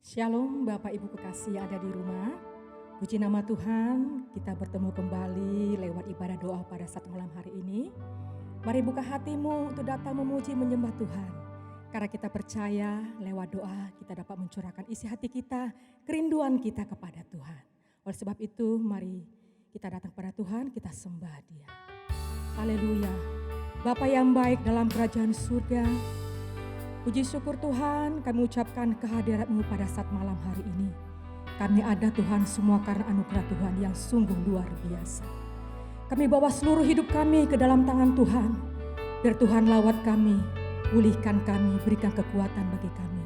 Shalom Bapak Ibu kekasih yang ada di rumah. Puji nama Tuhan, kita bertemu kembali lewat ibadah doa pada saat malam hari ini. Mari buka hatimu untuk datang memuji menyembah Tuhan. Karena kita percaya lewat doa kita dapat mencurahkan isi hati kita, kerinduan kita kepada Tuhan. Oleh sebab itu mari kita datang kepada Tuhan, kita sembah Dia. Haleluya. Bapa yang baik dalam kerajaan surga, puji syukur Tuhan, kami ucapkan kehadirat-Mu pada saat malam hari ini. Kami ada Tuhan semua karena anugerah Tuhan yang sungguh luar biasa. Kami bawa seluruh hidup kami ke dalam tangan Tuhan. Biar Tuhan lawat kami, pulihkan kami, berikan kekuatan bagi kami.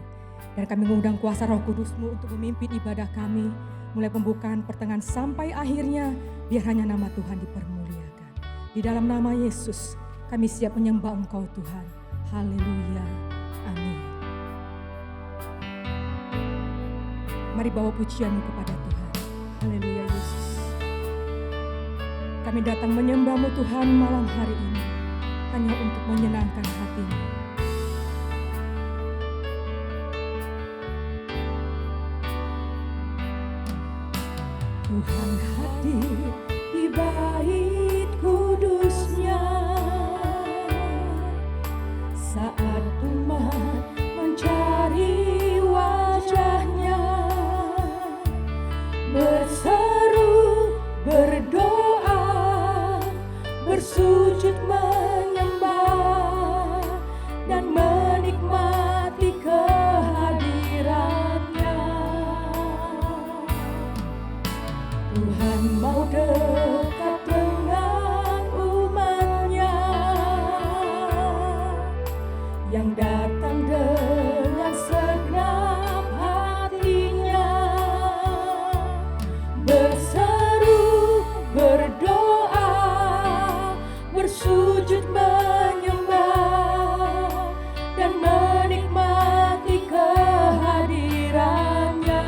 Dan kami mengundang kuasa Roh Kudus-Mu untuk memimpin ibadah kami. Mulai pembukaan, pertengahan sampai akhirnya, biar hanya nama Tuhan dipermuliakan. Di dalam nama Yesus, kami siap menyembah Engkau Tuhan. Haleluya. Amin. Mari bawa pujianmu kepada Tuhan. Haleluya Yesus. Kami datang menyembah-Mu Tuhan malam hari ini. Hanya untuk menyenangkan hati-Mu. Tuhan hadir di bait kudus-Nya. Saat umat mencari wajah-Nya, berseru, berdoa, bersujud menyembah, dan menikmati kehadiran-Nya. Tuhan mau dekat dengan umat-Nya yang datang dengan segenap hatinya, berseru, berdoa, bersujud menyembah, dan menikmati kehadiran-Nya.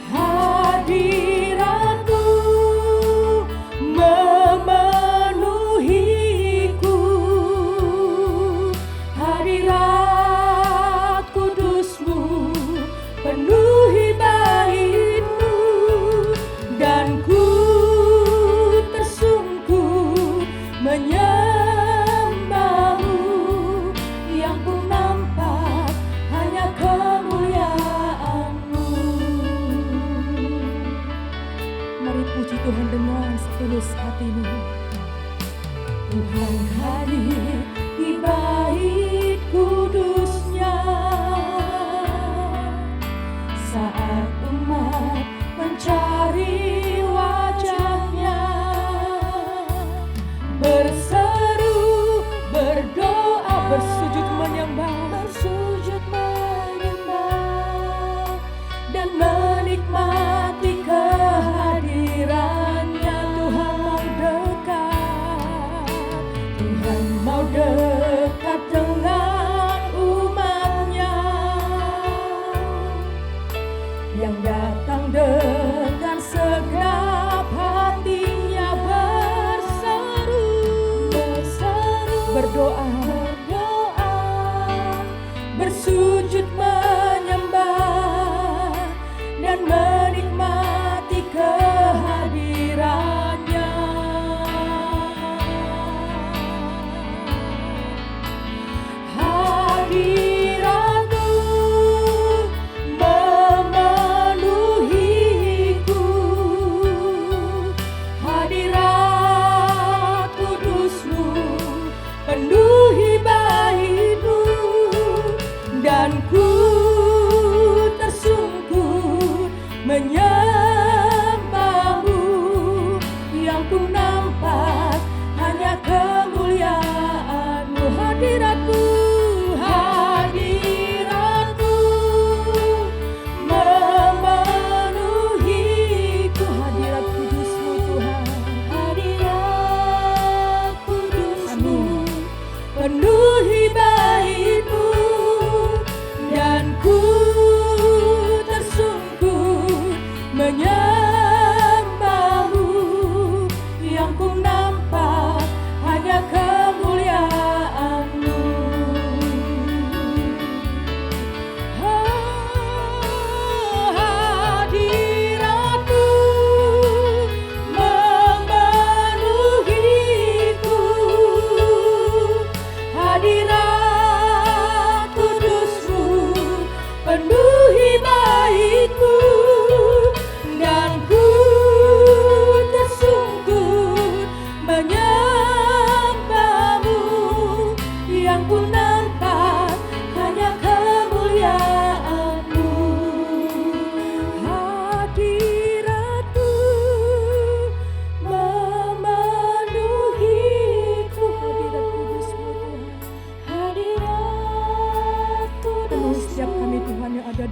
Hadirat-Mu memenuhiku, hadirat kudus-Mu penuhi bait-Mu, dan ku tersungkur menyembah-Mu, yang ku nampak hanya kemuliaan-Mu. Mari puji Tuhan dengan setulus hatimu. Tuhan hadir di bait kudus-Nya. Saat umat mencari wajah-Nya, berseru, berdoa, bersujud menyembah, dan menikmati kehadiran-Nya. Tuhan mau dekat, Tuhan mau dekat dengan umat-Nya yang datang dengan segenap hatinya, berseru, berdoa, bersujud menyembah, dan menikmati kehadiran-Nya. Hadirat-Mu memenuhiku,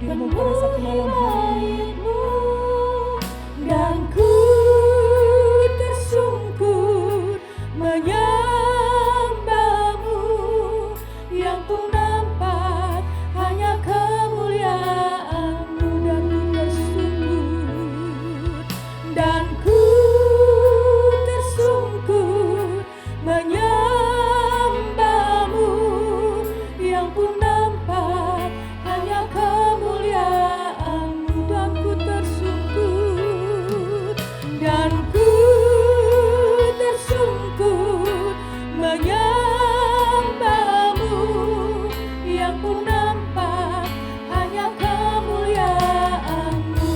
hadiratmu pada satu malam hari ini. Dan ku tersungkur menyembahmu, yang ku nampak hanya kemuliaanmu. Dan ku tersungkur, dan ku tersungkur menyembahmu, yang ku nampak hanya kemuliaanmu. Dan ku tersungkur, dan ku tersungkur menyembahmu, yang ku nampak hanya kemuliaanmu.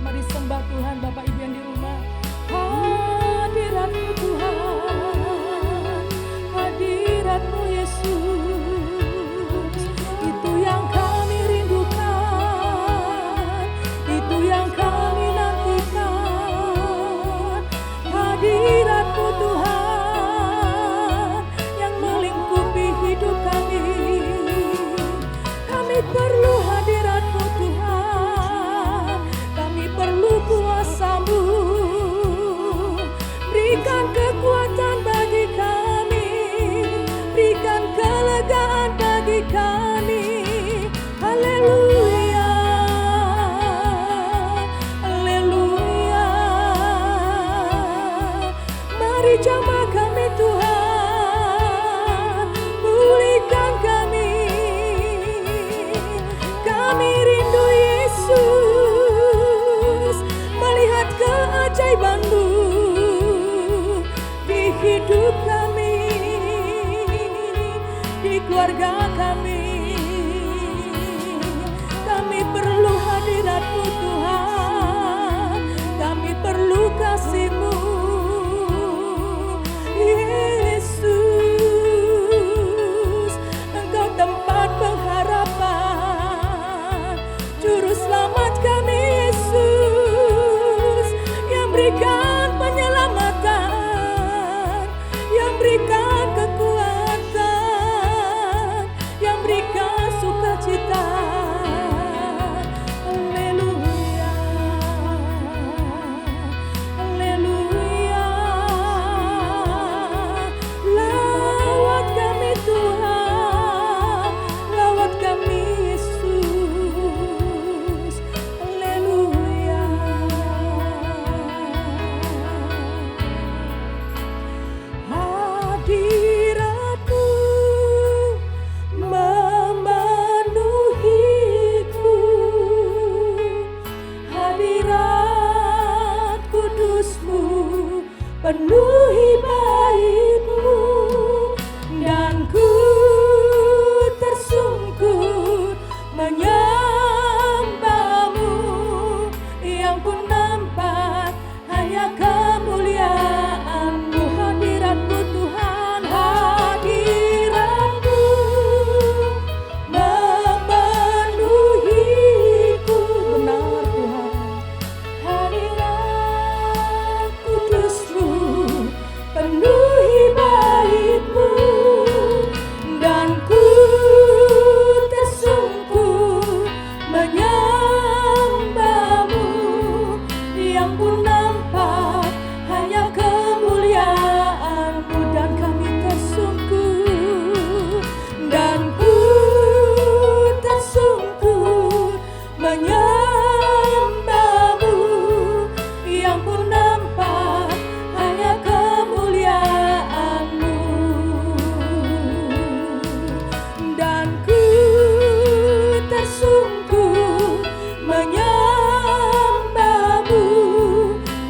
Mari sembah Tuhan Bapak Ibu yang di rumah. Hadiratmu Tuhan, hadiratmu Yesus, itu yang kami rindukan, itu yang kami nantikan. Hadiratmu Tuhan yang melingkupi hidup kami. Kami perlu hadiratmu Tuhan, kami perlu kuasa-Mu. Berikan kekuatan bagi kami, berikan kelegaan bagi kami. Haleluya, haleluya. Mari jamah kami Tuhan, pulihkan kami. Kami rindu Yesus, melihat keajaiban-Mu di hidup kami, di keluarga kami. Kami perlu hadirat-Mu Tuhan, kami perlu kasih-Mu Yesus. Engkau tempat pengharapan, juru selamat kami Yesus, yang berikan penyelamatan, yang berikan kekuatan, yang berikan sukacita. Haleluya, haleluya. Lawat kami Tuhan, lawat kami Yesus. Haleluya. Hadirat-Mu memenuhiku, hadirat kudus-Mu penuhi bait-Mu. Dan ku tersungkur menyembah-Mu, yang ku nampak hanya kemuliaan-Mu. Hadirat-Mu Tuhan, hadirat-Mu memenuhiku. Benar Tuhan, hadirat kudus-Mu penuhi bait-Mu. Dan ku tersungkur menyembah-Mu, yang ku nampak hanya kemuliaan-Mu. Dan kami tersungkur, dan ku tersungkur menyembah-Mu, yang ku nampak hanya kemuliaan-Mu. Dan ku tersungkur menyembah-Mu,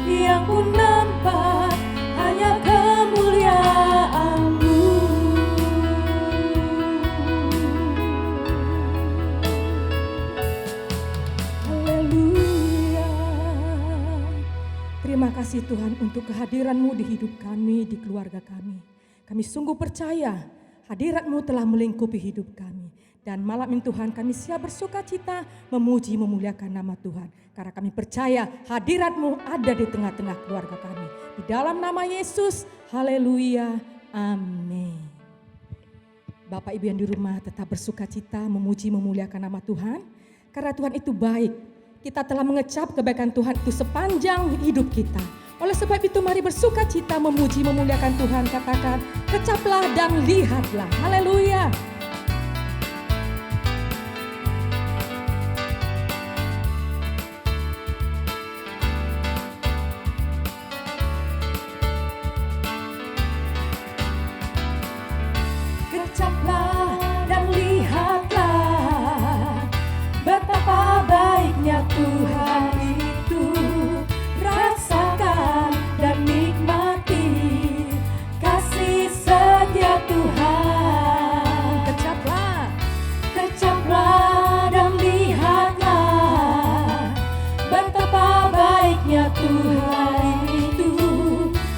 yang ku nampak hanya kemuliaan-Mu. Haleluya. Terima kasih Tuhan untuk kehadiran-Mu di hidup kami, di keluarga kami. Kami sungguh percaya hadirat-Mu telah melingkupi hidup kami. Dan malam ini Tuhan kami siap bersuka cita memuji memuliakan nama Tuhan. Karena kami percaya hadirat-Mu ada di tengah-tengah keluarga kami. Di dalam nama Yesus, haleluya, amin. Bapak Ibu yang di rumah tetap bersuka cita memuji memuliakan nama Tuhan. Karena Tuhan itu baik. Kita telah mengecap kebaikan Tuhan itu sepanjang hidup kita. Oleh sebab itu mari bersuka cita memuji memuliakan Tuhan. Katakan, kecaplah dan lihatlah. Haleluya. Kecaplah dan lihatlah betapa baiknya Tuhan itu. Rasakan dan nikmati kasih setia Tuhan. Kecaplah. Kecaplah dan lihatlah betapa baiknya Tuhan itu.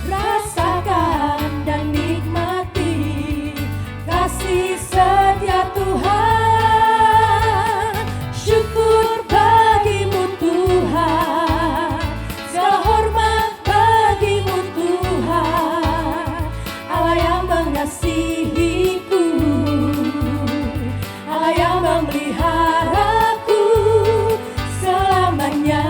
Rasakan dan nikmati kasih setia Tuhan. Syukur bagimu Tuhan, segala hormat bagimu Tuhan. Allah yang mengasihiku, Allah yang memeliharaku selamanya.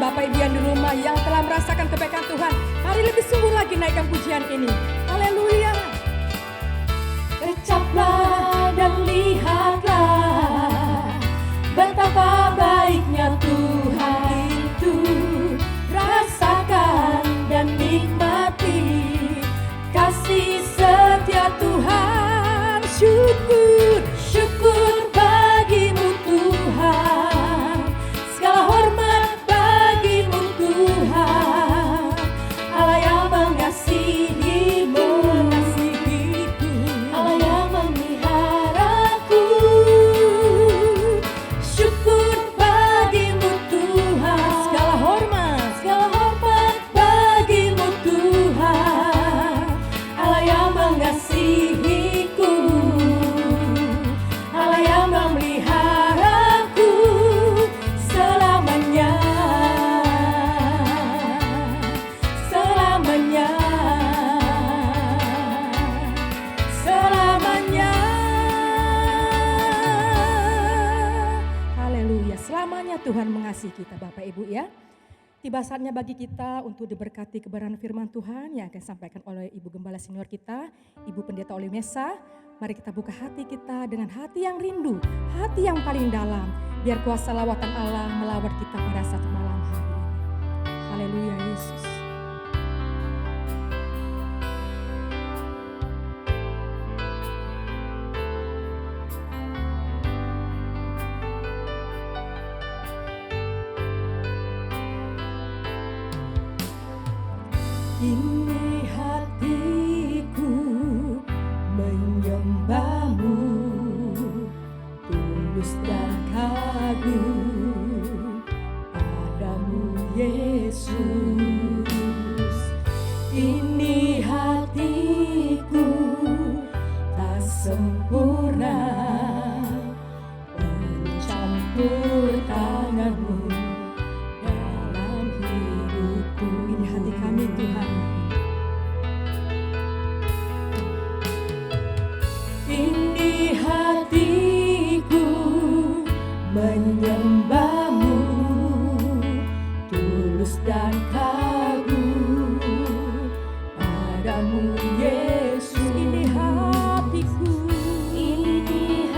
Bapak Ibu yang di rumah yang telah merasakan kebaikan Tuhan, mari lebih sungguh lagi naikkan pujian ini. Haleluya. Kecaplah dan lihatlah betapa baiknya Tuhan itu. Rasakan dan nikmati kasih setia Tuhan. Syukur, syukur bagimu Tuhan, segala hormat bagimu Tuhan. Allah yang mengasihimu, Allah yang memeliharaku. Syukur bagimu Tuhan, Segala hormat. segala hormat bagimu Tuhan. Allah yang mengasihiku, Allah yang memeliharaku selamanya. Selamanya. Selamanya. Haleluya. Selamanya Tuhan mengasihi kita Bapak Ibu ya. Tiba saatnya bagi kita untuk diberkati kebenaran firman Tuhan yang akan disampaikan oleh Ibu Gembala Senior kita, Ibu Pendeta Olimesa. Mari kita buka hati kita dengan hati yang rindu, hati yang paling dalam. Biar kuasa lawatan Allah melawat kita pada saat malam hari ini. Haleluya Yesus. Ini hatiku menyembahmu, tulus dan kagum padamu Yesus. Ini hatiku tak sempurna, perlu campur tanganmu dalam hidupku. Ini hati kami Tuhan. Ini hatiku menyembahmu, tulus dan kagum padamu Yesus. Ini hatiku. Ini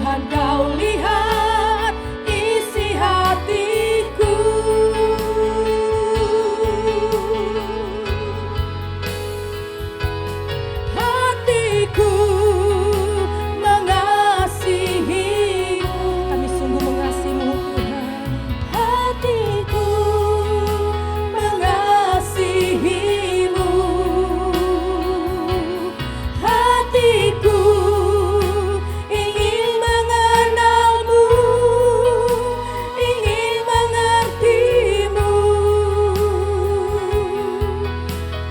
Tuhan kau lihat isi hatiku. Hatiku mengasihimu. Kami sungguh mengasihimu Tuhan. Hatiku mengasihimu. Hatiku ingin mengenalmu, ingin mengertimu.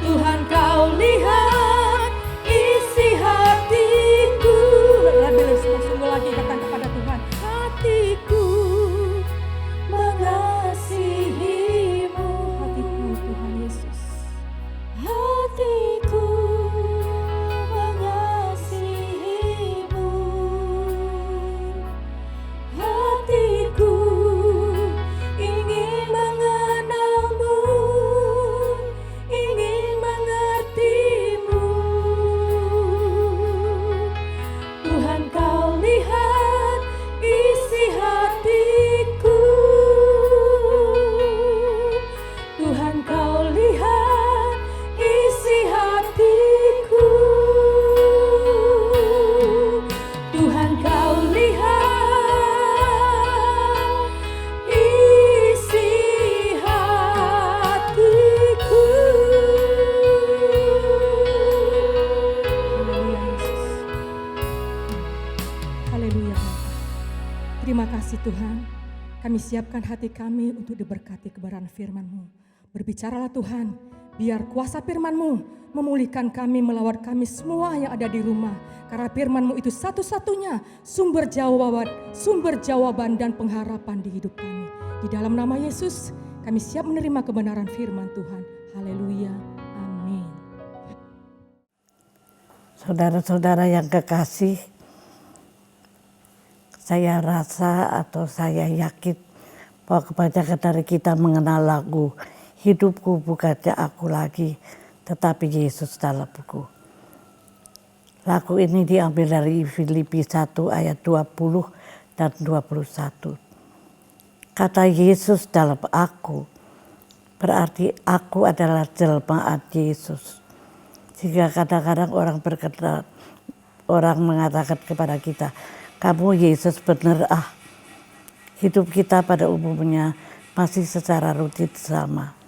Tuhan kau lihat isi hatiku. Lebih sungguh lagi katakan kepada Tuhan. Hatiku mengasihimu. Hatiku Tuhan Yesus. Hatiku mengasihimu. Hatiku ingin mengenalmu, ingin mengertimu. Tuhan kau lihat isi hatiku. Tuhan kau lihat isi hatiku. Tuhan kau lihat isi hatiku. Haleluya Yesus. Haleluya Bapa. Terima kasih Tuhan. Kami siapkan hati kami untuk diberkati kebenaran firman-Mu. Berbicaralah Tuhan, biar kuasa firman-Mu memulihkan kami, melawat kami semua yang ada di rumah. Karena firman-Mu itu satu-satunya sumber jawaban dan pengharapan di hidup kami. Di dalam nama Yesus, kami siap menerima kebenaran firman Tuhan. Haleluya. Amin. Saudara-saudara yang kekasih, saya rasa atau saya yakin bahwa kebanyakan dari kita mengenal lagu "Hidupku bukannya aku lagi, tetapi Yesus dalamku". Lagu ini diambil dari Filipi 1 ayat 20 dan 21. Kata Yesus dalam aku berarti aku adalah jelmaan Yesus. Jika kadang-kadang orang mengatakan kepada kita, "Kamu Yesus benar ah." Hidup kita pada umumnya masih secara rutin sama.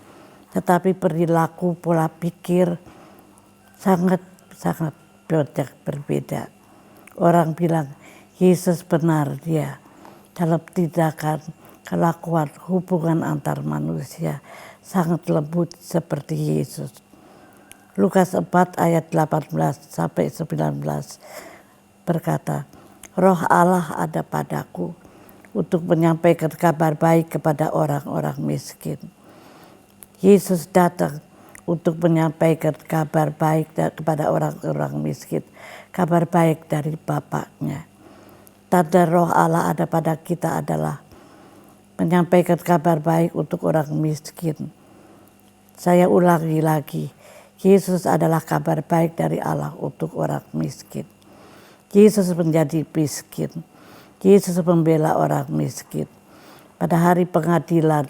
Tetapi perilaku, pola pikir sangat banyak berbeda. Orang bilang Yesus benar dia dalam tindakan, kelakuan, hubungan antar manusia sangat lembut seperti Yesus. Lukas 4 ayat 18 sampai 19 berkata, "Roh Allah ada padaku untuk menyampaikan kabar baik kepada orang-orang miskin." Yesus datang untuk menyampaikan kabar baik kepada orang-orang miskin, kabar baik dari Bapaknya. Tanda Roh Allah ada pada kita adalah menyampaikan kabar baik untuk orang miskin. Saya ulangi lagi, Yesus adalah kabar baik dari Allah untuk orang miskin. Yesus menjadi miskin. Yesus membela orang miskin. Pada hari pengadilan,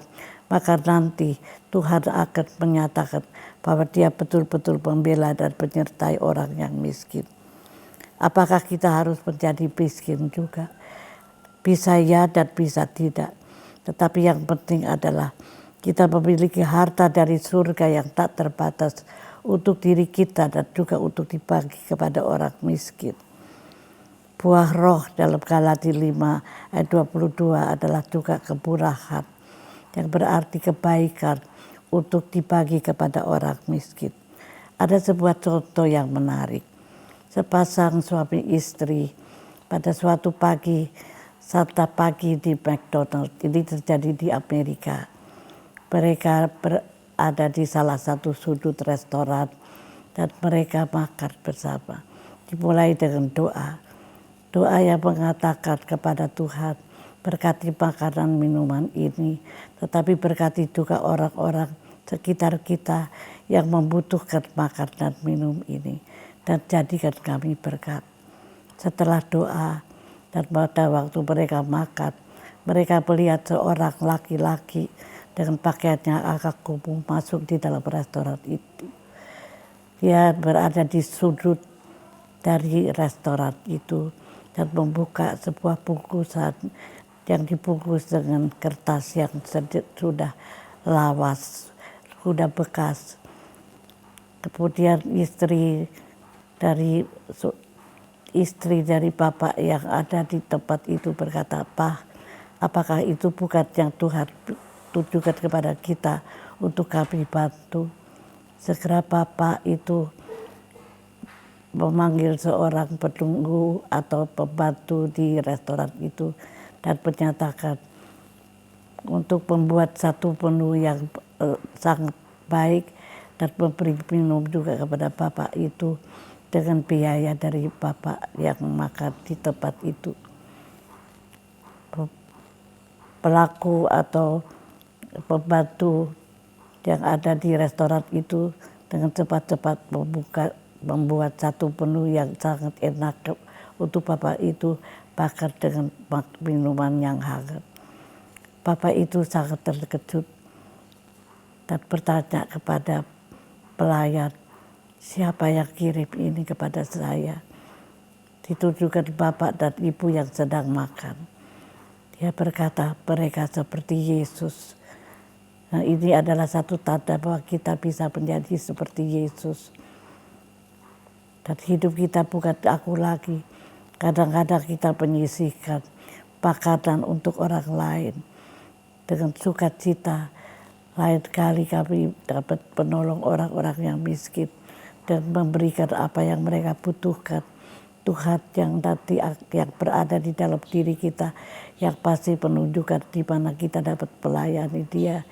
maka nanti Tuhan akan menyatakan bahwa dia betul-betul membela dan menyertai orang yang miskin. Apakah kita harus menjadi miskin juga? Bisa ya dan bisa tidak. Tetapi yang penting adalah kita memiliki harta dari surga yang tak terbatas untuk diri kita dan juga untuk dibagi kepada orang miskin. Buah roh dalam Galati 5 ayat 22 adalah juga kemurahan, yang berarti kebaikan untuk dibagi kepada orang miskin. Ada sebuah contoh yang menarik. Sepasang suami istri pada suatu pagi, santap pagi di McDonald's. Ini terjadi di Amerika. Mereka berada di salah satu sudut restoran dan mereka makan bersama. Dimulai dengan doa. Doa yang mengatakan kepada Tuhan, berkati makanan minuman ini, tetapi berkati juga orang-orang sekitar kita yang membutuhkan makan dan minum ini, dan jadikan kami berkat. Setelah doa Dan pada waktu mereka makan, mereka melihat seorang laki-laki dengan pakaiannya agak kumuh masuk di dalam restoran itu. Dia berada di sudut dari restoran itu dan membuka sebuah bungkusan yang dibungkus dengan kertas yang sudah lawas, sudah bekas. Kemudian istri dari bapak yang ada di tempat itu berkata, "Pak, apakah itu bukan yang Tuhan tunjukkan kepada kita untuk kami bantu?" Segera bapak itu memanggil seorang penunggu atau pembantu di restoran itu dan menyatakan untuk membuat satu menu yang sangat baik dan memberi minum juga kepada bapak itu dengan biaya dari bapak yang makan di tempat itu. Pelaku atau pembantu yang ada di restoran itu dengan cepat-cepat membuat satu menu yang sangat enak untuk bapak itu, bahkan dengan minuman yang hangat. Bapak itu sangat terkejut dan bertanya kepada pelayan, "Siapa yang kirim ini kepada saya?" Ditunjukkan bapak dan ibu yang sedang makan. Dia berkata, "Mereka seperti Yesus." Nah, ini adalah satu tanda bahwa kita bisa menjadi seperti Yesus. Dan hidup kita bukan aku lagi. Kadang-kadang kita menyisihkan makanan untuk orang lain dengan sukacita. Lain kali kami dapat menolong orang-orang yang miskin dan memberikan apa yang mereka butuhkan. Tuhan yang nanti yang berada di dalam diri kita yang pasti menunjukkan di mana kita dapat melayani Dia.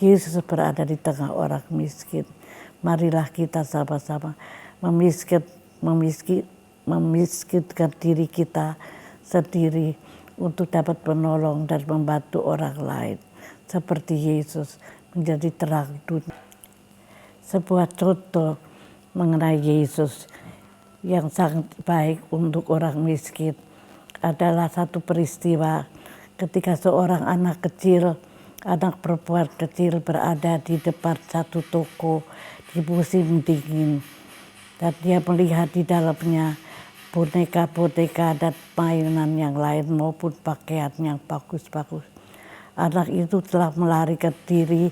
Yesus berada di tengah orang miskin. Marilah kita sama-sama memiskinkan diri kita sendiri untuk dapat menolong dan membantu orang lain. Seperti Yesus menjadi terang dunia. Sebuah contoh mengenai Yesus yang sangat baik untuk orang miskin adalah satu peristiwa ketika seorang anak perempuan kecil berada di depan satu toko di musim dingin. Dan dia melihat di dalamnya boneka-boneka dan mainan yang lain maupun pakaian yang bagus-bagus. Anak itu telah melarikan diri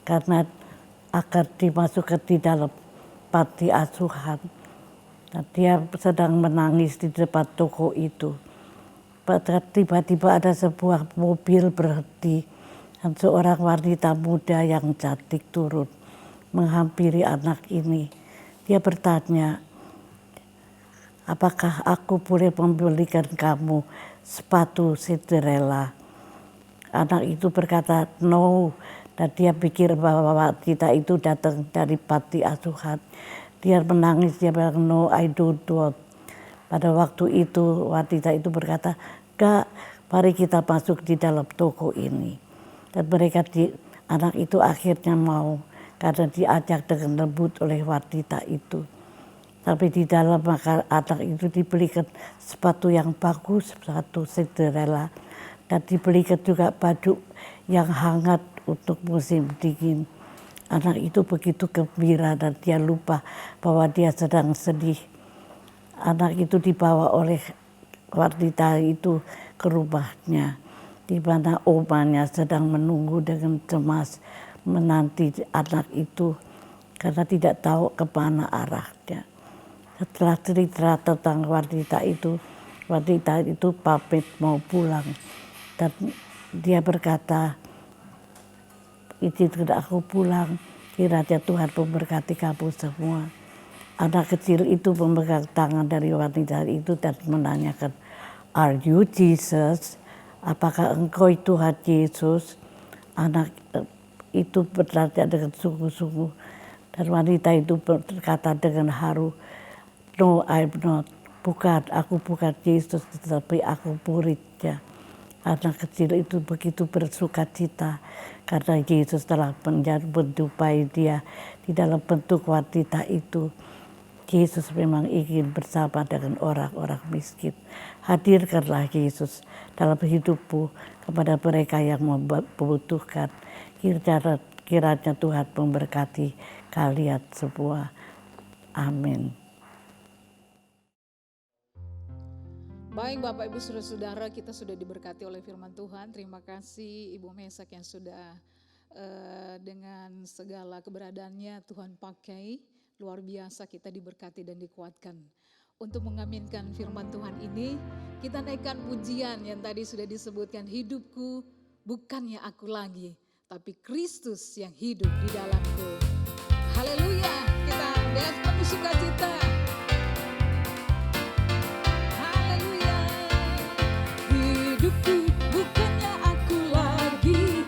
karena akan dimasukkan di dalam panti asuhan. Dan dia sedang menangis di depan toko itu. Tiba-tiba ada sebuah mobil berhenti dan seorang wanita muda yang cantik turun menghampiri anak ini. Dia bertanya, "Apakah aku boleh membelikan kamu sepatu Cinderella?" Anak itu berkata, "No." Dan dia pikir bahwa wanita itu datang dari panti asuhan. Dia menangis, dia bilang, "No, I don't want." Pada waktu itu wanita itu berkata, "Enggak, mari kita masuk di dalam toko ini." Dan anak itu akhirnya mau karena diajak dengan lembut oleh wanita itu. Tapi di dalam maka anak itu dibelikan sepatu yang bagus, sepatu Cinderella. Dan dibelikan juga baju yang hangat untuk musim dingin. Anak itu begitu gembira dan dia lupa bahwa dia sedang sedih. Anak itu dibawa oleh wanita itu ke rumahnya, di mana omanya sedang menunggu dengan cemas menanti anak itu karena tidak tahu kemana arahnya. Setelah cerita tentang wanita itu pamit mau pulang dan dia berkata, "Izinkan aku pulang, kiranya Tuhan memberkati kamu semua." Anak kecil itu memegang tangan dari wanita itu dan menanyakan, "Are you Jesus?" Apakah engkau Tuhan Yesus? Anak itu bertanya dengan sungguh-sungguh dan wanita itu berkata dengan haru, "No, I'm not. Bukan, aku bukan Yesus, tetapi aku muridnya." Anak kecil itu begitu bersukacita karena Yesus telah menjumpai dia di dalam bentuk wanita itu. Yesus memang ingin bersama dengan orang-orang miskin. Hadirkanlah Yesus dalam hidupmu kepada mereka yang membutuhkan. Kiranya Tuhan memberkati kalian semua. Amin. Baik Bapak Ibu Saudara-saudara, kita sudah diberkati oleh firman Tuhan. Terima kasih Ibu Mesak yang sudah dengan segala keberadaannya Tuhan pakai. Luar biasa kita diberkati dan dikuatkan. Untuk mengaminkan firman Tuhan ini, kita naikkan pujian yang tadi sudah disebutkan. Hidupku bukannya aku lagi, tapi Kristus yang hidup di dalamku. Haleluya, kita dengan penuh sukacita. Haleluya. Hidupku bukannya aku lagi,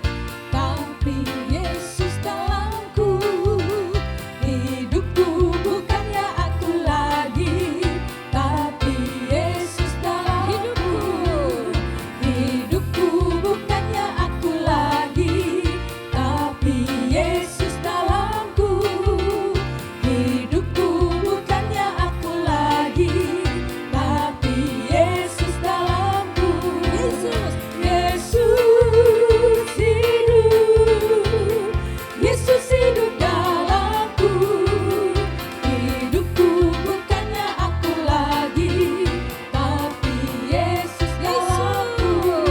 tapi Yesus dalamku. Hidupku bukannya aku lagi, tapi Yesus dalamku. Hidupku bukannya aku lagi, tapi Yesus dalamku. Hidupku bukannya aku lagi, tapi Yesus dalamku. Yesus hidup dalamku. Hidupku bukannya aku lagi, tapi Yesus dalamku.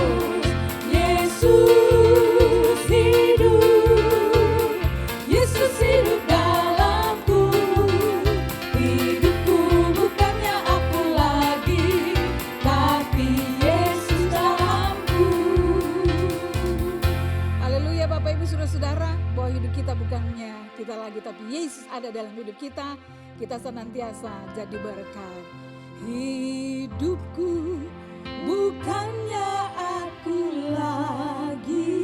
Yesus hidup dalamku. Hidupku bukannya aku lagi, tapi Yesus dalamku. Haleluya Bapak Ibu Saudara-saudara, bahwa hidup kita bukannya kita lagi, tapi Yesus ada dalam hidup kita. Kita senantiasa jadi berkat. Hidupku bukannya aku lagi,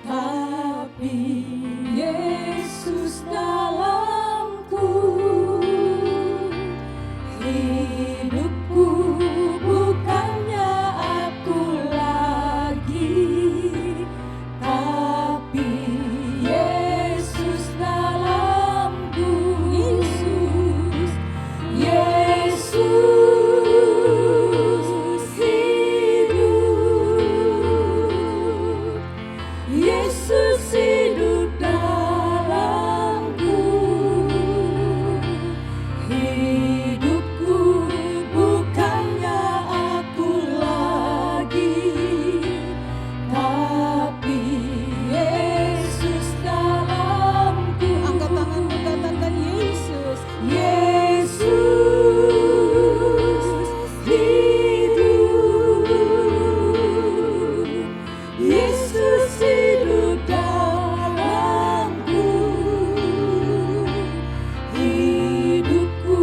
tapi Yesus dalamku. Hidupku bukannya aku lagi, tapi Yesus dalamku. Yesus hidup. Yesus hidup dalamku. Hidupku bukannya aku lagi, tapi Yesus dalamku. Angkat tanganmu, katakan Yesus. Yesus hidup. Yesus hidup dalamku. Hidupku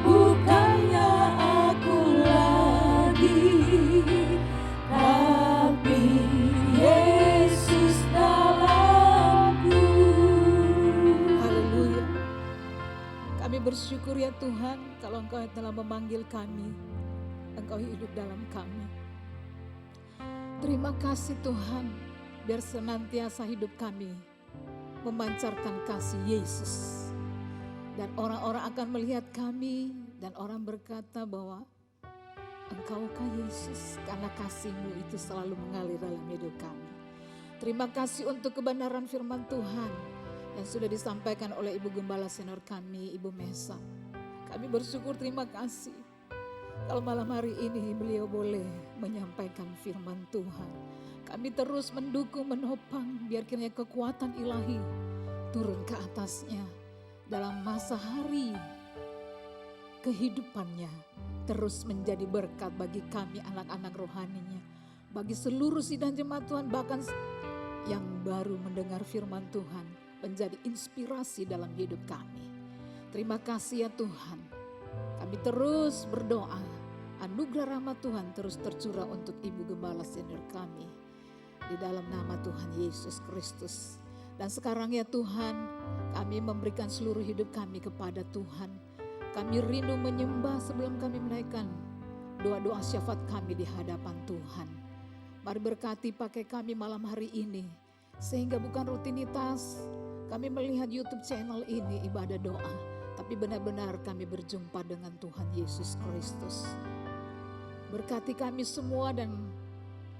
bukannya aku lagi, tapi Yesus dalamku. Haleluya. Kami bersyukur ya Tuhan, kalau Engkau telah memanggil kami, Engkau hidup dalam kami. Terima kasih Tuhan, biar senantiasa hidup kami memancarkan kasih Yesus. Dan orang-orang akan melihat kami dan orang berkata bahwa Engkaukah Yesus, karena kasih-Mu itu selalu mengalir dalam hidup kami. Terima kasih untuk kebenaran firman Tuhan yang sudah disampaikan oleh Ibu Gembala Senior kami, Ibu Mesa. Kami bersyukur, terima kasih. Kalau malam hari ini beliau boleh menyampaikan firman Tuhan. Kami terus mendukung, menopang, biar kiranya kekuatan ilahi turun ke atasnya dalam masa hari kehidupannya. Terus menjadi berkat bagi kami anak-anak rohaninya. Bagi seluruh sidang jemaat Tuhan, bahkan yang baru mendengar firman Tuhan, menjadi inspirasi dalam hidup kami. Terima kasih ya Tuhan. Kami terus berdoa, anugerah rahmat Tuhan terus tercurah untuk Ibu Gembala Senior kami. Di dalam nama Tuhan Yesus Kristus. Dan sekarang ya Tuhan, kami memberikan seluruh hidup kami kepada Tuhan. Kami rindu menyembah sebelum kami menaikkan doa-doa syafaat kami di hadapan Tuhan. Mari berkati pakai kami malam hari ini. Sehingga bukan rutinitas kami melihat YouTube channel ini ibadah doa. tapi benar-benar kami berjumpa dengan Tuhan Yesus Kristus. Berkati kami semua dan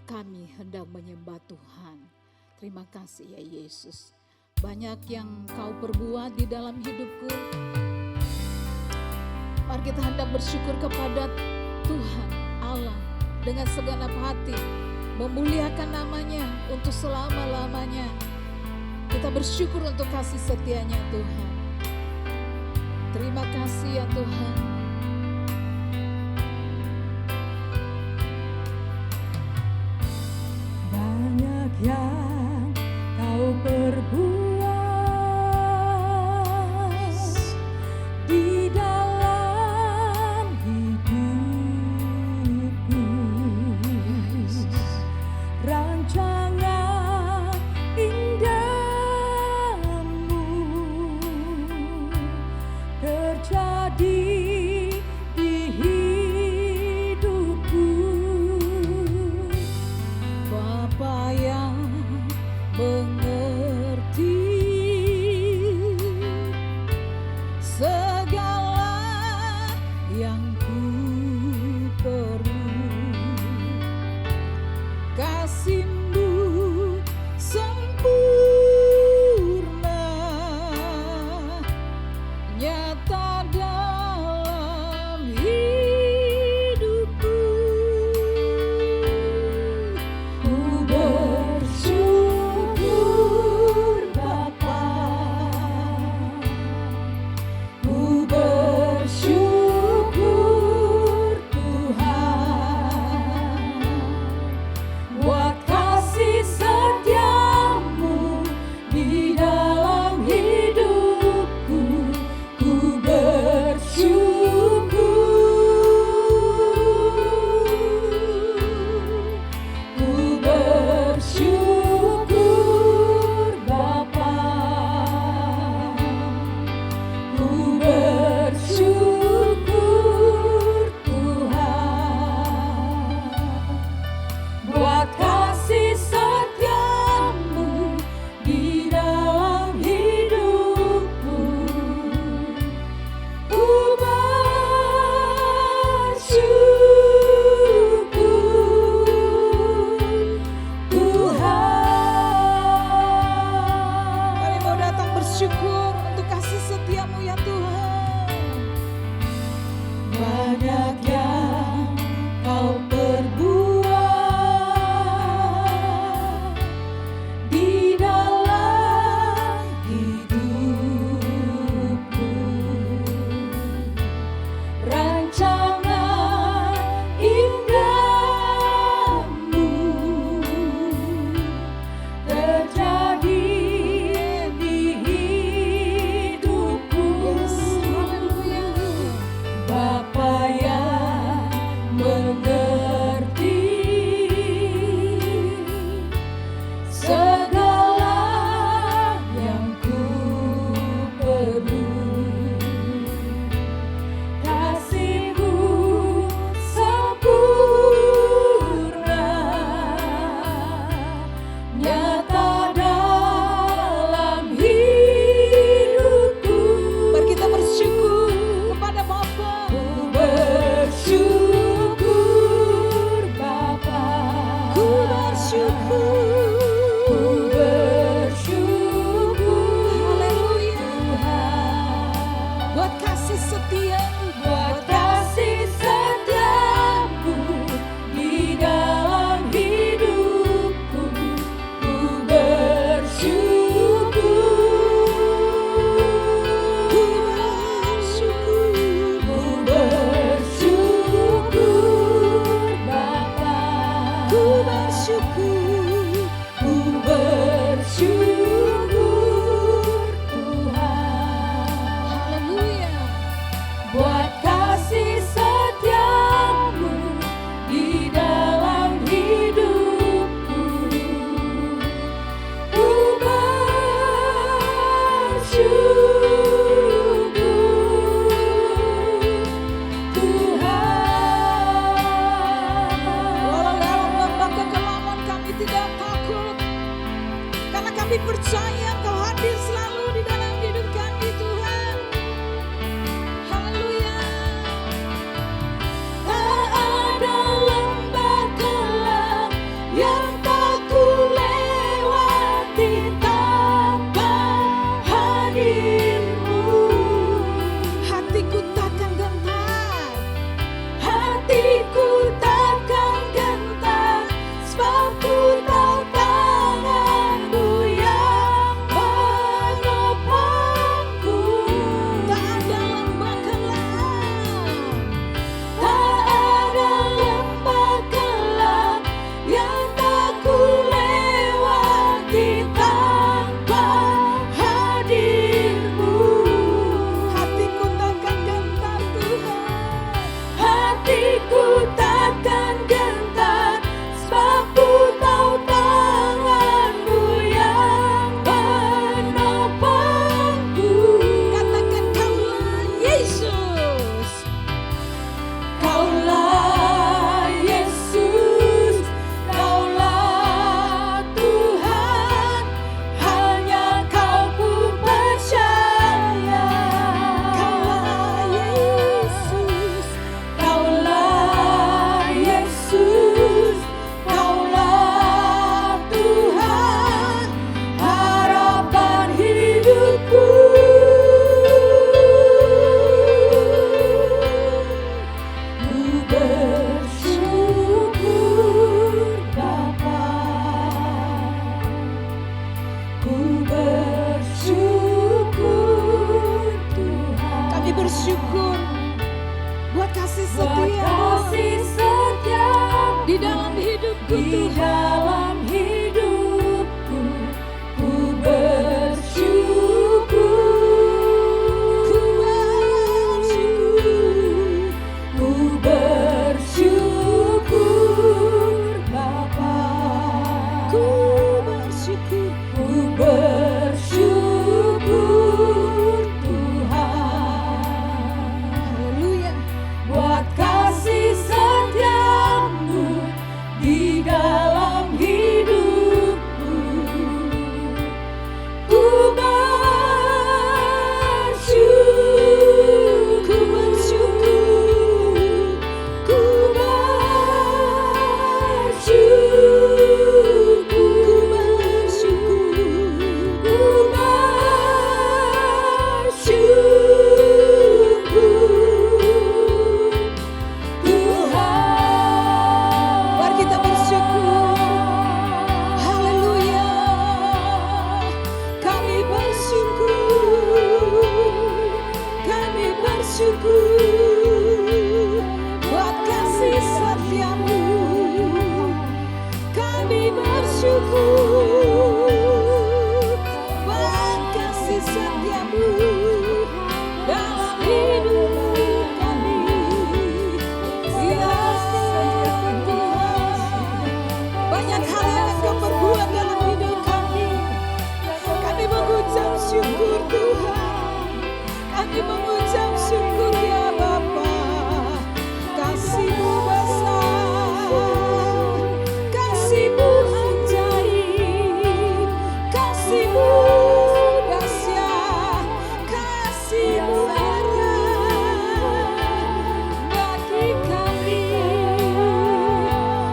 kami hendak menyembah Tuhan. Terima kasih ya Yesus. Banyak yang Kau perbuat di dalam hidupku. Mari kita hendak bersyukur kepada Tuhan Allah dengan segenap hati, memuliakan namanya untuk selama-lamanya. Kita bersyukur untuk kasih setianya Tuhan. Terima kasih ya Tuhan. Banyak yang Kau perbuat di dalam hidupku. Rancangan indahmu terjadi di hidupku. Bapa yang mengerti segala yang ku perlu, kasih-Mu sempurna nyata dalam hidupku. Ku bersyukur Bapa, ku bersyukur Tuhan, buat kasih setiamu di dalam hidupku. Ku bersyukur Bapa, ku bersyukur Tuhan, buat kasih setiamu di dalam hidupku. Ku bersyukur Tuhan. Kami mau datang bersyukur untuk kasih setiamu ya Tuhan. Banyak yang Kau perbuat di dalam hidupku. Rancangan indahmu terjadi di hidupku. Yes, haleluya. Bapa yang mengerti segala yang ku perlu, kasih-Mu sempurna nyata dalam hidupku. Mari kita bersyukur kepada Bapa. Ku bersyukur Bapa, Ku bersyukur. ku bersyukur Haleluya. Tuhan, Buat kasih setia-Mu, buat kasih setiamu di dalam hidupku. Ku bersyukur, Ku bersyukur. ku bersyukur Bapa, Ku bersyukur. ku bersyukur Tuhan, Haleluya. buat kasih setiamu di dalam hidupku. Ku bersyukur Tuhan. Walau dalam lembah kekelaman kami tidak takut, karena kami percaya Engkau hadir selalu di dalam hidup kami Tuhan. dalam hidupku di Tuhan. dalam hidupku ku bersyukur, ku bersyukur Bapa, Ku bersyukur, ku bersyukur Tuhan. haleluya. Buat kasih setiamu di dalam hidupku, ku bersyukur, ku Mari kita bersyukur. Haleluya. Kami bersyukur buat kasih setiamu. Kami bersyukur buat kasih setiamu dalam hidup kami. Ya Tuhan, banyak hal yang Engkau perbuat dalam hidup kami. Kami mengucap syukur Tuhan. Kami mengucap syukur ya Bapa. Kasih-Mu besar, Kasih-Mu ajaib, Kasih-Mu dahsyat, Kasih-Mu bagi kami.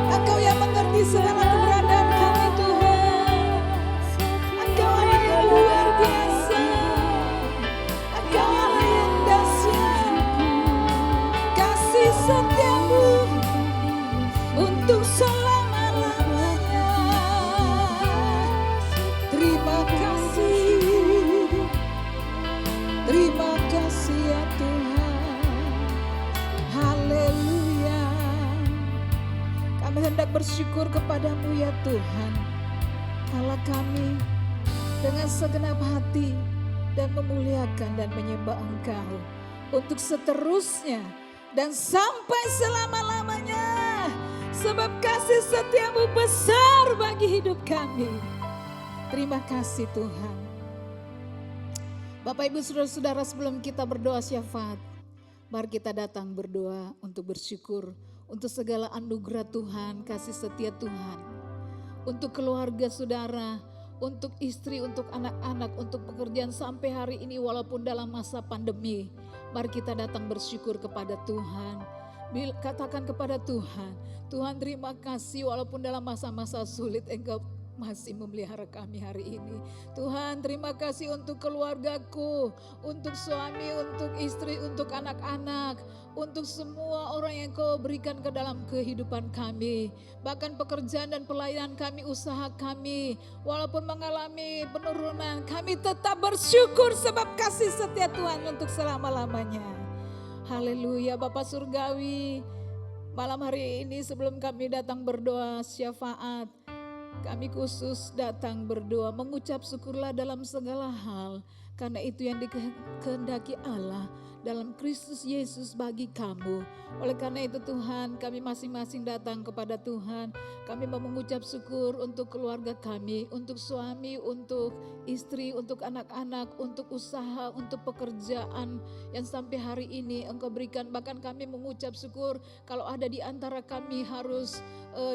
Engkau yang mengerti segala keberadaan kami Tuhan. Engkau Allah yang luar biasa. Engkau Allah yang dahsyat. Kasih setiamu untuk selama-lamanya. Terima kasih ya Tuhan. Haleluya. Kami hendak bersyukur kepadamu ya Tuhan, Allah kami, dengan segenap hati dan memuliakan dan menyembah Engkau untuk seterusnya dan sampai selama-lamanya, sebab kasih setiamu besar bagi hidup kami. Terima kasih Tuhan. Bapak Ibu Saudara-saudara, sebelum kita berdoa syafaat, mari kita datang berdoa untuk bersyukur untuk segala anugerah Tuhan, kasih setia Tuhan, untuk keluarga saudara, untuk istri, untuk anak-anak, untuk pekerjaan sampai hari ini walaupun dalam masa pandemi. Mari kita datang bersyukur kepada Tuhan. Katakan kepada Tuhan, Tuhan terima kasih walaupun dalam masa-masa sulit Engkau masih memelihara kami hari ini. Tuhan terima kasih untuk keluargaku, untuk suami, untuk istri, untuk anak-anak, untuk semua orang yang Kau berikan ke dalam kehidupan kami. Bahkan pekerjaan dan pelayanan kami, usaha kami, walaupun mengalami penurunan, kami tetap bersyukur sebab kasih setia Tuhan untuk selama-lamanya. Haleluya. Bapa Surgawi, malam hari ini sebelum kami datang berdoa syafaat, kami khusus datang berdoa mengucap syukurlah dalam segala hal, karena itu yang dikehendaki Allah dalam Kristus Yesus bagi kamu. Oleh karena itu Tuhan, kami masing-masing datang kepada Tuhan. Kami mau mengucap syukur untuk keluarga kami, untuk suami, untuk istri, untuk anak-anak, untuk usaha, untuk pekerjaan yang sampai hari ini Engkau berikan. Bahkan kami mengucap syukur kalau ada di antara kami harus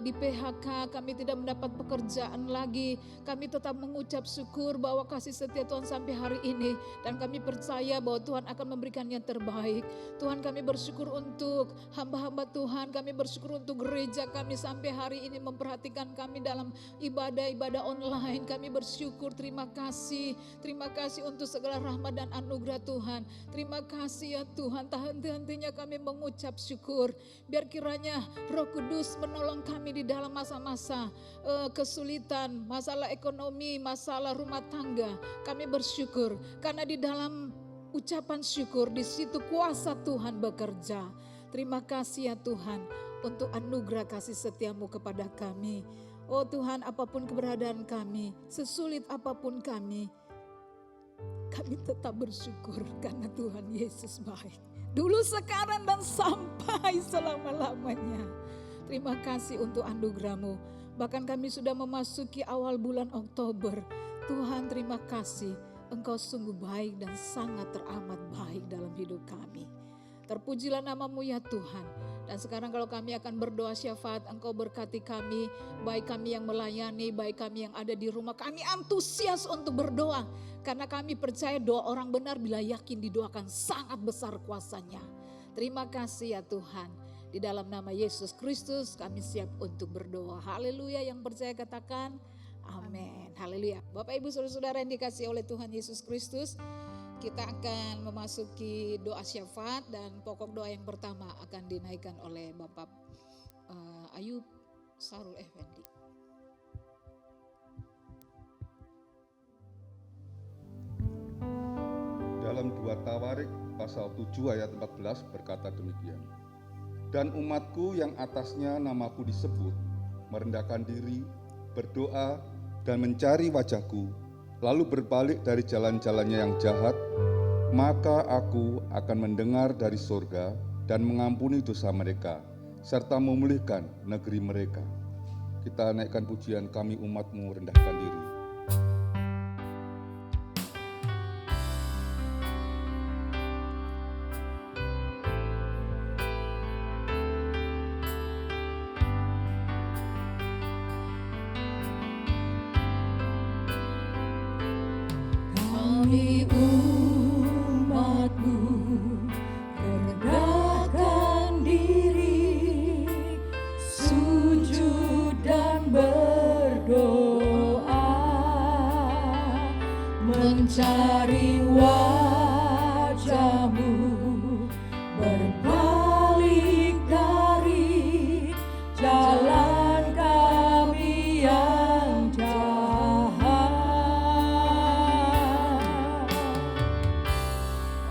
di PHK, kami tidak mendapat pekerjaan lagi. Kami tetap mengucap syukur bahwa kasih setia Tuhan sampai hari ini, dan kami percaya bahwa Tuhan akan memberikan yang terbaik. Tuhan, kami bersyukur untuk hamba-hamba Tuhan, kami bersyukur untuk gereja kami sampai hari ini memperhatikan kami dalam ibadah-ibadah online. Kami bersyukur, terima kasih untuk segala rahmat dan anugerah Tuhan. Terima kasih ya Tuhan, tak henti-hentinya kami mengucap syukur. Biar kiranya Roh Kudus menolong kami di dalam masa-masa kesulitan, masalah ekonomi, masalah rumah tangga. Kami bersyukur karena di dalam ucapan syukur di situ kuasa Tuhan bekerja. Terima kasih ya Tuhan. untuk anugerah kasih setiamu kepada kami. Oh Tuhan, apapun keberadaan kami, sesulit apapun kami tetap bersyukur karena Tuhan Yesus baik. Dulu, sekarang, dan sampai selama-lamanya. Terima kasih untuk anugerah-Mu. Bahkan kami sudah memasuki awal bulan Oktober. Tuhan, terima kasih. Engkau sungguh baik dan sangat teramat baik dalam hidup kami. Terpujilah nama-Mu ya Tuhan. Dan sekarang kalau kami akan berdoa syafaat, Engkau berkati kami, baik kami yang melayani, baik kami yang ada di rumah. Kami antusias untuk berdoa, karena kami percaya doa orang benar bila yakin didoakan sangat besar kuasanya. Terima kasih ya Tuhan. Di dalam nama Yesus Kristus kami siap untuk berdoa. Haleluya, yang percaya katakan amin. Haleluya. Bapak Ibu Saudara-saudara yang dikasihi oleh Tuhan Yesus Kristus, kita akan memasuki doa syafaat dan pokok doa yang pertama akan dinaikkan oleh Bapak Ayub Sarul Effendi. Dalam 2 Tawarik pasal 7 ayat 14 berkata demikian. Dan umatku yang atasnya namaku disebut, merendahkan diri, berdoa, dan mencari wajahku, lalu berbalik dari jalan-jalannya yang jahat, maka aku akan mendengar dari surga dan mengampuni dosa mereka, serta memulihkan negeri mereka. Kita naikkan pujian kami umat-Mu rendahkan diri. Kami umat-Mu rendahkan diri, sujud dan berdoa, mencari wajah-Mu, berbalik dari jalan kami yang jahat.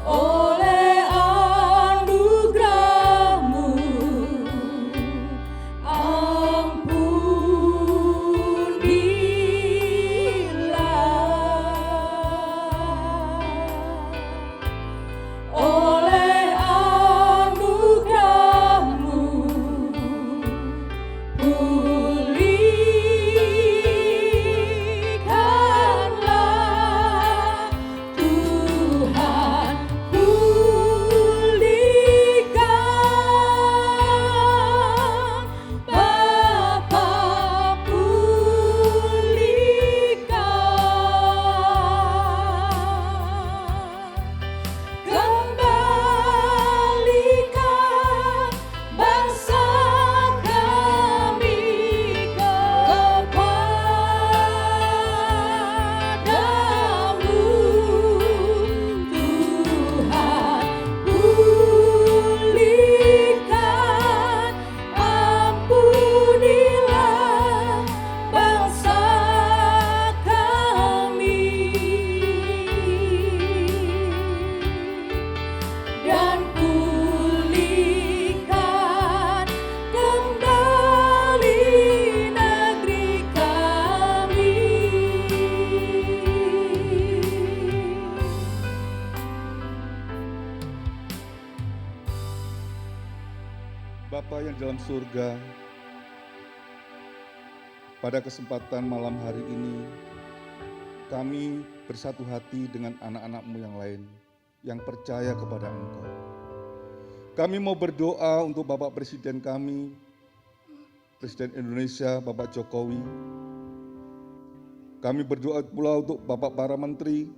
Oleh anugerah-Mu, ampunilah. Oleh anugerah-Mu, pulihkanlah. Tuhan, pulihkan. Bapa, pulihkan. Kembalikan bangsa kami kepadamu. Tuhan, pulihkan, ampunilah bangsa kami, dan pulihkan kembali negeri kami. Bapa yang di dalam surga, pada kesempatan malam hari ini, kami bersatu hati dengan anak-anak-Mu yang lain yang percaya kepada Engkau. Kami mau berdoa untuk Bapak Presiden kami, Presiden Indonesia Bapak Jokowi. Kami berdoa pula untuk Bapak para Menteri,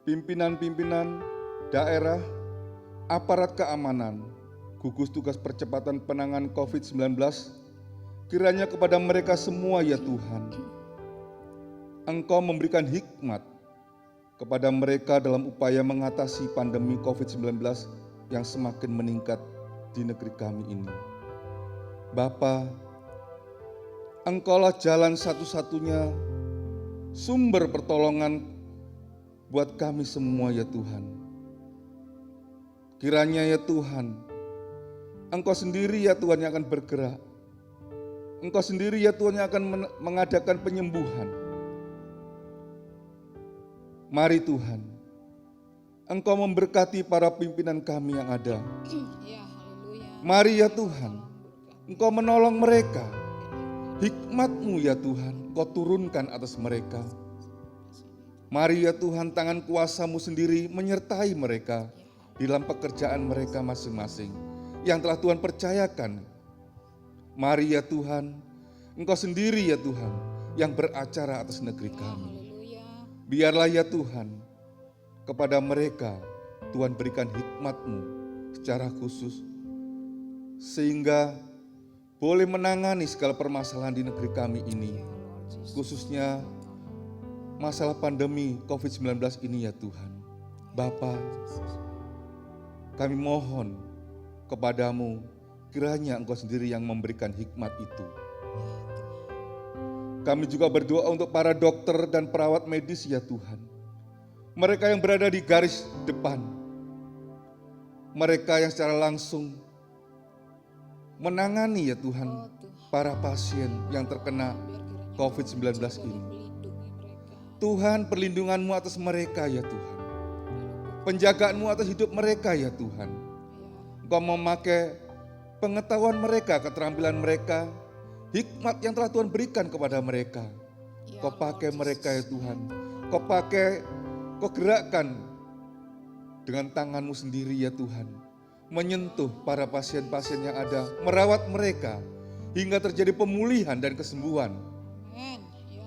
pimpinan-pimpinan daerah, aparat keamanan, gugus tugas percepatan penanganan COVID-19, kiranya kepada mereka semua ya Tuhan, Engkau memberikan hikmat kepada mereka dalam upaya mengatasi pandemi COVID-19 yang semakin meningkat di negeri kami ini. Bapa, Engkaulah jalan satu-satunya, sumber pertolongan buat kami semua ya Tuhan. Kiranya ya Tuhan, Engkau sendiri ya Tuhan yang akan bergerak. Engkau sendiri ya Tuhan yang akan mengadakan penyembuhan. Mari Tuhan, Engkau memberkati para pimpinan kami yang ada. Ya, haleluya. Mari ya Tuhan, Engkau menolong mereka. Hikmat-Mu ya Tuhan, Engkau turunkan atas mereka. Mari ya Tuhan, tangan kuasa-Mu sendiri menyertai mereka dalam pekerjaan mereka masing-masing yang telah Tuhan percayakan. Mari ya Tuhan, Engkau sendiri ya Tuhan yang beracara atas negeri kami. Haleluya. Biarlah ya Tuhan, kepada mereka Tuhan berikan hikmat-Mu secara khusus, sehingga boleh menangani segala permasalahan di negeri kami ini, khususnya masalah pandemi COVID-19 ini ya Tuhan. Bapa, kami mohon kepadamu, kiranya Engkau sendiri yang memberikan hikmat itu. Kami juga berdoa untuk para dokter dan perawat medis ya Tuhan. Mereka yang berada di garis depan. Mereka yang secara langsung menangani ya Tuhan para pasien yang terkena COVID-19 ini. Tuhan, perlindungan-Mu atas mereka ya Tuhan. Penjagaan-Mu atas hidup mereka ya Tuhan. Engkau memakai pengetahuan mereka, keterampilan mereka, hikmat yang telah Tuhan berikan kepada mereka. Kau pakai mereka ya Tuhan. Kau pakai, Kau gerakkan dengan tangan-Mu sendiri ya Tuhan. Menyentuh para pasien-pasien yang ada, merawat mereka hingga terjadi pemulihan dan kesembuhan.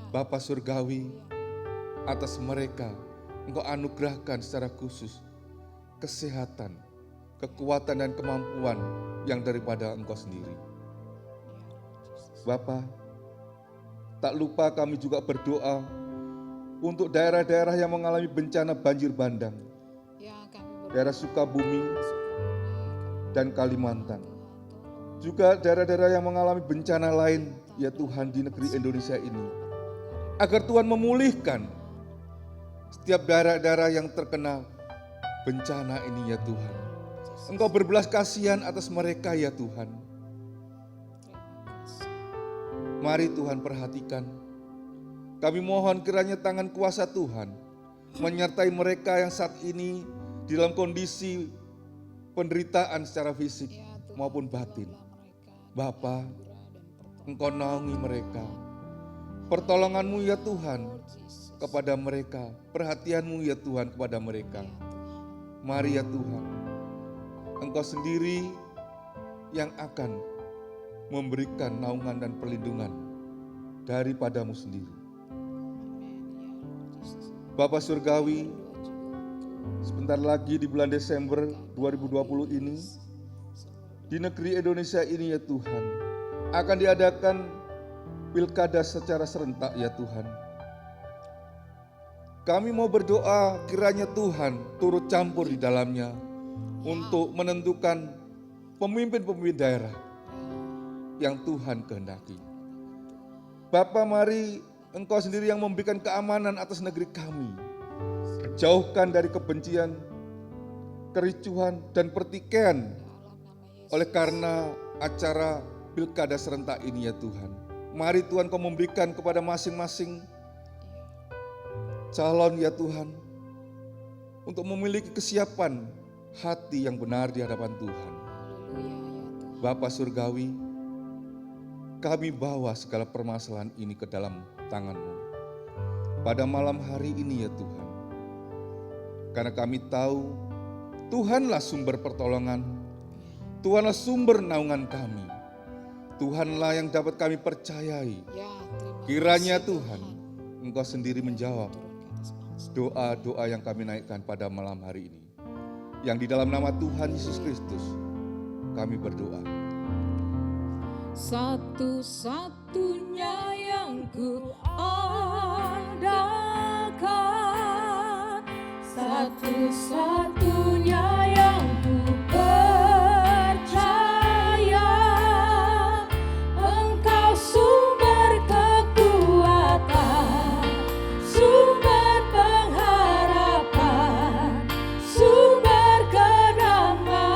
Bapa Surgawi, atas mereka Engkau anugerahkan secara khusus kesehatan, kekuatan dan kemampuan yang daripada Engkau sendiri. Bapa, tak lupa kami juga berdoa untuk daerah-daerah yang mengalami bencana banjir bandang, daerah Sukabumi dan Kalimantan. Juga daerah-daerah yang mengalami bencana lain ya Tuhan di negeri Indonesia ini. Agar Tuhan memulihkan setiap daerah-daerah yang terkena bencana ini ya Tuhan. Engkau berbelas kasihan atas mereka ya Tuhan. Mari Tuhan perhatikan. Kami mohon kiranya tangan kuasa Tuhan menyertai mereka yang saat ini di dalam kondisi penderitaan secara fisik maupun batin. Bapa, Engkau naungi mereka. Pertolongan-Mu ya Tuhan kepada mereka. Perhatian-Mu ya Tuhan kepada mereka. Mari ya Tuhan, Engkau sendiri yang akan memberikan naungan dan perlindungan daripada-Mu sendiri. Bapa Surgawi, sebentar lagi di bulan Desember 2020 ini, di negeri Indonesia ini ya Tuhan, akan diadakan pilkada secara serentak ya Tuhan. Kami mau berdoa kiranya Tuhan turut campur di dalamnya untuk menentukan pemimpin-pemimpin daerah yang Tuhan kehendaki. Bapa, mari Engkau sendiri yang memberikan keamanan atas negeri kami. Jauhkan dari kebencian, kericuhan, dan pertikaian oleh karena acara pilkada serentak ini ya Tuhan. Mari Tuhan Kau memberikan kepada masing-masing calon ya Tuhan untuk memiliki kesiapan hati yang benar di hadapan Tuhan. Bapa Surgawi, kami bawa segala permasalahan ini ke dalam tangan-Mu pada malam hari ini ya Tuhan. Karena kami tahu Tuhanlah sumber pertolongan, Tuhanlah sumber naungan kami, Tuhanlah yang dapat kami percayai. Kiranya Tuhan, Engkau sendiri menjawab doa-doa yang kami naikkan pada malam hari ini. Yang di dalam nama Tuhan Yesus Kristus kami berdoa. Satu-satunya yang ku andalkan, satu-satunya yang ku percaya, Engkau sumber kekuatan, sumber pengharapan, sumber kedamaian.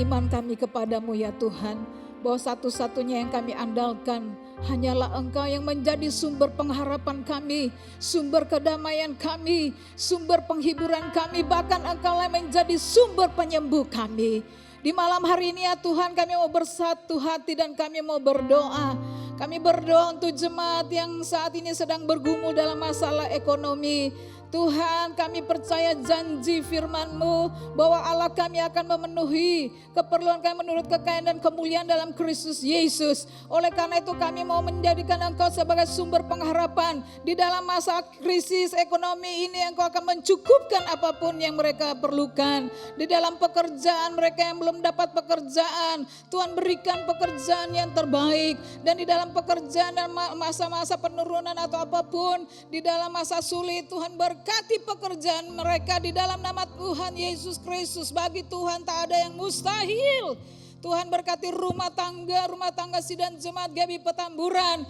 iman kami kepadamu ya Tuhan, bahwa satu-satunya yang kami andalkan hanyalah Engkau yang menjadi sumber pengharapan kami, sumber kedamaian kami, sumber penghiburan kami, bahkan Engkau yang menjadi sumber penyembuh kami. Di malam hari ini ya Tuhan, kami mau bersatu hati dan kami mau berdoa. Kami berdoa untuk jemaat yang saat ini sedang bergumul dalam masalah ekonomi. Tuhan, kami percaya janji firman-Mu bahwa Allah kami akan memenuhi keperluan kami menurut kekayaan dan kemuliaan dalam Kristus Yesus. Oleh karena itu kami mau menjadikan Engkau sebagai sumber pengharapan di dalam masa krisis ekonomi ini. Engkau akan mencukupkan apapun yang mereka perlukan. Di dalam pekerjaan mereka yang belum dapat pekerjaan, Tuhan berikan pekerjaan yang terbaik. Dan di dalam pekerjaan dan masa-masa penurunan atau apapun, di dalam masa sulit, Tuhan berkati pekerjaan mereka di dalam nama Tuhan Yesus Kristus. Bagi Tuhan tak ada yang mustahil. Tuhan berkati rumah tangga Sidang Jemaat Gaby Petamburan.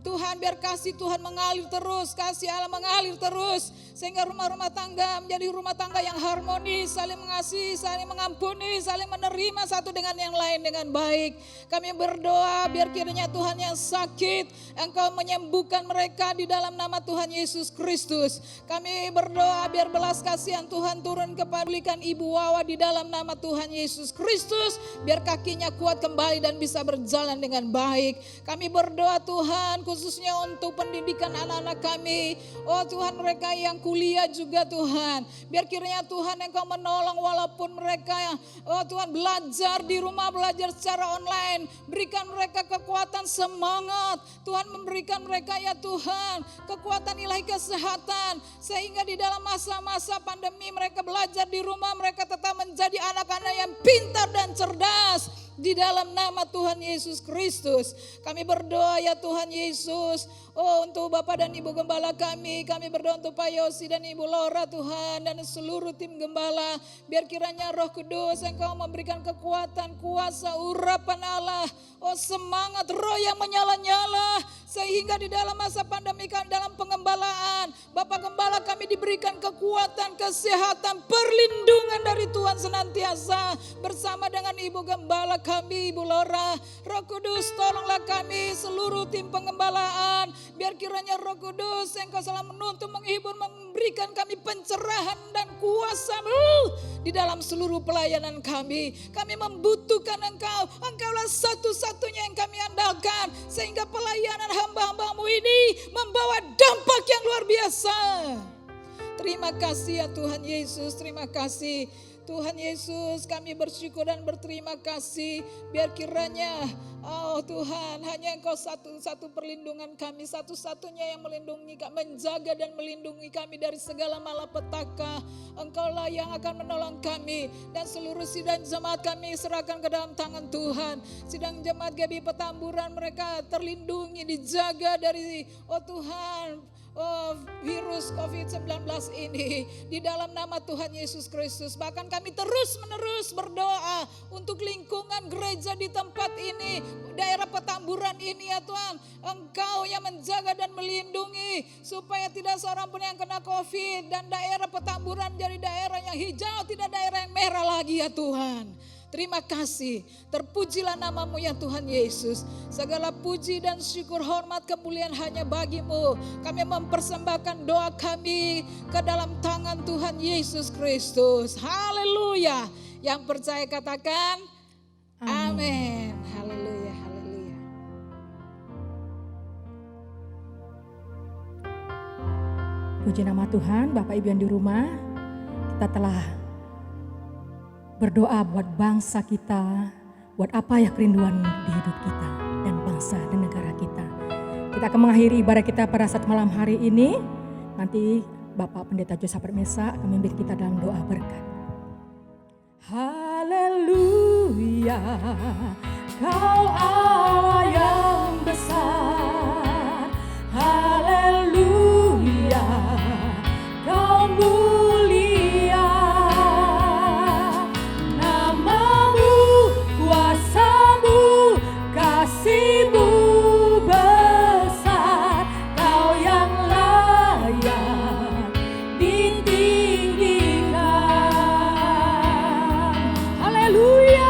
Tuhan, biar kasih Tuhan mengalir terus, kasih Allah mengalir terus, sehingga rumah-rumah tangga menjadi rumah tangga yang harmonis, saling mengasihi, saling mengampuni, saling menerima satu dengan yang lain dengan baik. Kami berdoa biar kiranya Tuhan yang sakit, Engkau menyembuhkan mereka di dalam nama Tuhan Yesus Kristus. Kami berdoa biar belas kasihan Tuhan turun kepada Ibu Wawa di dalam nama Tuhan Yesus Kristus, biar kakinya kuat kembali dan bisa berjalan dengan baik. Kami berdoa Tuhan, khususnya untuk pendidikan anak-anak kami. Oh Tuhan, mereka yang kuliah juga Tuhan. Biar kiranya Tuhan Engkau menolong walaupun mereka oh Tuhan belajar di rumah, belajar secara online. Berikan mereka kekuatan semangat. Tuhan memberikan mereka ya Tuhan kekuatan ilahi kesehatan. Sehingga di dalam masa-masa pandemi mereka belajar di rumah, mereka tetap menjadi anak-anak yang pintar dan cerdas. Di dalam nama Tuhan Yesus Kristus kami berdoa ya Tuhan Yesus. Oh untuk Bapak dan Ibu Gembala kami berdoa untuk Pak Yosi dan Ibu Laura Tuhan, dan seluruh tim Gembala. Biar kiranya Roh Kudus Engkau memberikan kekuatan, kuasa, urapan Allah. Oh semangat roh yang menyala-nyala, sehingga di dalam masa pandemi dalam pengembalaan Bapak Gembala kami diberikan kekuatan, kesehatan, perlindungan dari Tuhan senantiasa. Bersama dengan Ibu Gembala kami, Ibu Laura, Roh Kudus tolonglah kami seluruh tim pengembalaan. Biar kiranya Roh Kudus Engkau selalu menuntun, menghibur, memberikan kami pencerahan dan kuasa-Mu di dalam seluruh pelayanan kami. Kami membutuhkan Engkau. Engkaulah satu-satunya yang kami andalkan, sehingga pelayanan hamba-hamba-Mu ini membawa dampak yang luar biasa. Terima kasih ya Tuhan Yesus, terima kasih. Tuhan Yesus, kami bersyukur dan berterima kasih. Biar kiranya oh Tuhan, hanya Engkau satu-satu perlindungan kami, satu-satunya yang melindungi kami, menjaga dan melindungi kami dari segala malapetaka. Engkaulah yang akan menolong kami, dan seluruh sidang jemaat kami serahkan ke dalam tangan Tuhan. Sidang jemaat Gaby Petamburan, mereka terlindungi, dijaga dari oh Tuhan, oh virus COVID-19 ini di dalam nama Tuhan Yesus Kristus. Bahkan kami terus-menerus berdoa untuk lingkungan gereja di tempat ini, daerah Petamburan ini ya Tuhan. Engkau yang menjaga dan melindungi supaya tidak seorang pun yang kena COVID, dan daerah Petamburan jadi daerah yang hijau, tidak daerah yang merah lagi ya Tuhan. Terima kasih, terpujilah nama-Mu ya Tuhan Yesus. Segala puji dan syukur, hormat, kemuliaan hanya bagi-Mu. Kami mempersembahkan doa kami ke dalam tangan Tuhan Yesus Kristus. Haleluya. Yang percaya katakan amin. Haleluya, haleluya. Puji nama Tuhan. Bapak Ibu yang di rumah, kita telah berdoa buat bangsa kita, buat apa ya kerinduan di hidup kita dan bangsa dan negara kita. Kita akan mengakhiri ibadah kita pada saat malam hari ini. Nanti Bapak Pendeta Josaphat Mesa akan memimpin kita dalam doa berkat. Haleluya, Kau Allah yang besar. Haleluya, Kau mulia. Haleluya.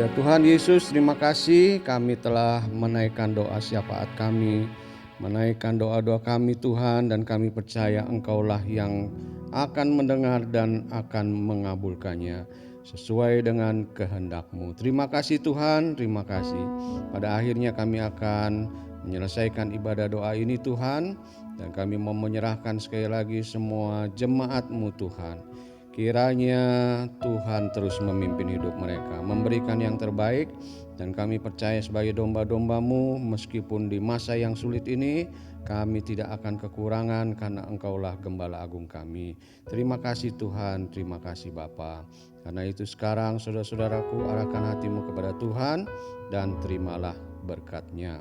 Ya Tuhan Yesus, terima kasih kami telah menaikkan doa syafaat kami, menaikkan doa-doa kami Tuhan, dan kami percaya Engkaulah yang akan mendengar dan akan mengabulkannya sesuai dengan kehendak-Mu. Terima kasih Tuhan, terima kasih. Pada akhirnya kami akan menyelesaikan ibadah doa ini Tuhan, dan kami mau menyerahkan sekali lagi semua jemaat-Mu Tuhan. Kiranya Tuhan terus memimpin hidup mereka, memberikan yang terbaik, dan kami percaya sebagai domba-domba-Mu meskipun di masa yang sulit ini kami tidak akan kekurangan karena Engkaulah Gembala Agung kami. Terima kasih Tuhan, terima kasih Bapa. Karena itu sekarang saudara-saudaraku, arahkan hatimu kepada Tuhan dan terimalah berkat-Nya.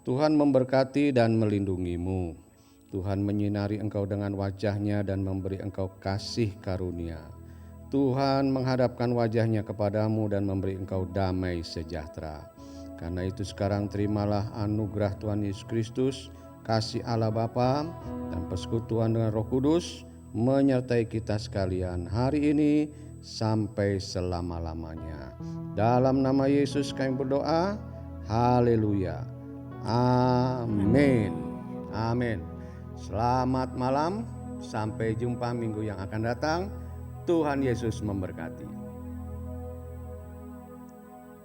Tuhan memberkati dan melindungimu. Tuhan menyinari engkau dengan wajah-Nya dan memberi engkau kasih karunia. Tuhan menghadapkan wajah-Nya kepadamu dan memberi engkau damai sejahtera. Karena itu sekarang terimalah anugerah Tuhan Yesus Kristus, kasih Allah Bapa, dan persekutuan dengan Roh Kudus menyertai kita sekalian hari ini sampai selama-lamanya. Dalam nama Yesus kami berdoa. Haleluya. Amin. Amin. Selamat malam, sampai jumpa minggu yang akan datang. Tuhan Yesus memberkati.